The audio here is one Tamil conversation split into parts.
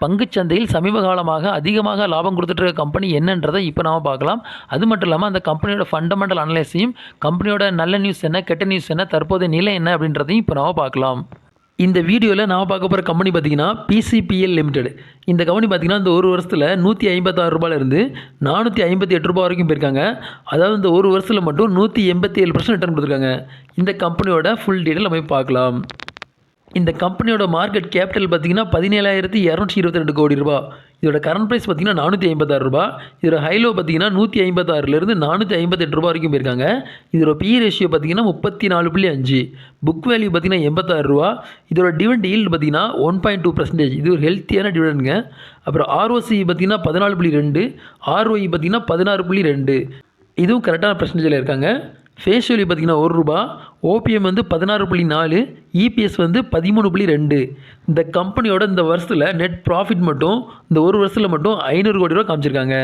பங்குச்சந்தையில் சமீப காலமாக அதிகமாக லாபம் கொடுத்துட்டு இருக்க கம்பெனி என்னன்றதை இப்போ நாம் பார்க்கலாம். அது மட்டும் இல்லாமல் அந்த கம்பெனியோட ஃபண்டமெண்டல் அனலைஸையும், கம்பெனியோட நல்ல நியூஸ் என்ன, கெட்ட நியூஸ் என்ன, தற்போதைய நிலை என்ன அப்படின்றதையும் இப்போ நாம் பார்க்கலாம். இந்த வீடியோவில் நான் பார்க்க போகிற கம்பெனி பார்த்திங்கன்னா PCPL லிமிடெட். இந்த கம்பெனி பார்த்திங்கன்னா இந்த ஒரு வருஷத்தில் ₹156 ₹458 வரைக்கும் போயிருக்காங்க. அதாவது இந்த ஒரு வருஷத்தில் மட்டும் 187% ரிட்டர்ன் கொடுத்துருக்காங்க. இந்த கம்பெனியோட ஃபுல் டீட்டெயில் நம்ம பார்க்கலாம். இந்த கம்பெனியோட மார்க்கெட் கேபிட்டல் பார்த்திங்கன்னா ₹17,222 கோடி. இதோட கரண்ட் ப்ரைஸ் பார்த்திங்கன்னா ₹456. இதோட ஹைலோ பார்த்திங்கன்னா 156லேருந்து ₹458 வரைக்கும் போயிருக்காங்க. இதோட PE ரேஷியோ பார்த்திங்கன்னா 34.5. புக் வேல்யூ பார்த்திங்கன்னா ₹86. இதோட டிவிடெண்ட் ஈல்டு பார்த்திங்கன்னா 1.2%. இது ஒரு ஹெல்த்தியான டிவிடெண்டுங்க. அப்புறம் ROC பார்த்திங்கன்னா 14.2, ROE பார்த்திங்கன்னா 16.2. இதுவும் கரெக்டான பர்சன்டேஜில் இருக்காங்க. ஃபேஸ் வேல்யூ பார்த்திங்கன்னா ₹1, OPM வந்து 16.4, EPS வந்து 13.2. இந்த கம்பெனியோட இந்த வருஷத்தில் நெட் ப்ராஃபிட் மட்டும் இந்த ஒரு வருஷத்தில் மட்டும் ₹500 கோடி காமிச்சிருக்காங்க.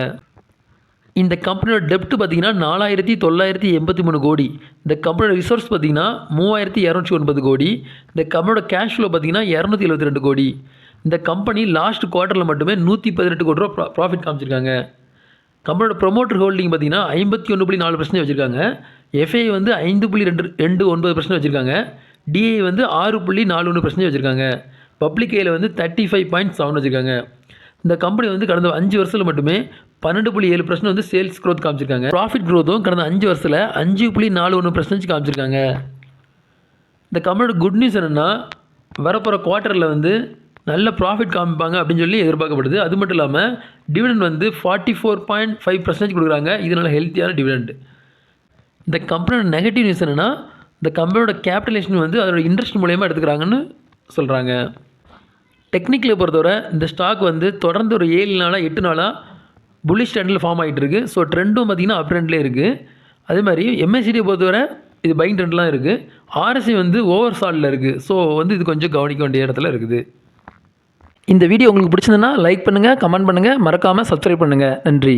இந்த கம்பெனியோட டெப்ட் பார்த்திங்கன்னா ₹4,983 கோடி. இந்த கம்பெனியோட ரிசோர்ஸ் பார்த்திங்கன்னா ₹3,209 கோடி. இந்த கம்பெனியோட கேஷ் ஃப்ளோ பார்த்திங்கன்னா ₹272 கோடி. இந்த கம்பெனி லாஸ்ட் குவார்ட்டரில் மட்டுமே ₹118 கோடி ப்ராஃபிட் காமிச்சிருக்காங்க. கம்பெனியோட ப்ரொமோட்டர் ஹோல்டிங் பார்த்திங்கன்னா 51.4% வச்சுருக்காங்க. FI வந்து 5.29% வச்சுருக்காங்க. DI வந்து 6.41% வச்சுருக்காங்க. பப்ளிக் கையில் வந்து 35.7 வச்சுருக்காங்க. இந்த கம்பெனி வந்து கடந்த 5 வருஷத்தில் மட்டுமே 12.7% வந்து சேல்ஸ் க்ரோத் காமிச்சிருக்காங்க. ப்ராஃபிட் க்ரோத்தும் கடந்த 5 வருஷத்தில் 5.41% காமிச்சிருக்காங்க. இந்த கம்பெனியோட குட் நியூஸ் என்னென்னா, வரப்போகிற குவார்ட்டரில் வந்து நல்ல ப்ராஃபிட் காமிப்பாங்க அப்படின்னு சொல்லி எதிர்பார்க்கப்படுது. அது மட்டும் இல்லாமல் டிவிடெண்ட் வந்து 44.5% கொடுக்குறாங்க. இது நல்ல ஹெல்த்தியான டிவிடெண்ட். இந்த கம்பெனியோட நெகட்டிவ் நியூஸ் என்னென்னா, இந்த கம்பெனியோட கேபிட்டலேஷன் வந்து அதோட இன்ட்ரெஸ்ட் மூலயமா எடுத்துக்கிறாங்கன்னு சொல்கிறாங்க. டெக்னிக்கலை பொறுத்தவரை இந்த ஸ்டாக் வந்து தொடர்ந்து ஒரு 7 நாளாக 8 நாளாக புல்லிஷ் ட்ரெண்டில் ஃபார்ம் ஆகிட்டு இருக்குது. ஸோ ட்ரெண்டும் பார்த்திங்கன்னா அப் ட்ரெண்ட்லேயே இருக்குது. அதே மாதிரி MACD பொறுத்தவரை இது பையிங் ட்ரெண்ட்லாம் இருக்குது. RSI வந்து ஓவர் சால்டில் இருக்குது. ஸோ வந்து இது கொஞ்சம் கவனிக்க வேண்டிய இடத்துல இருக்குது. இந்த வீடியோ உங்களுக்கு பிடிச்சிருந்ததுன்னா லைக் பண்ணுங்கள், கமெண்ட் பண்ணுங்கள், மறக்காமல் சப்ஸ்கிரைப் பண்ணுங்கள். நன்றி.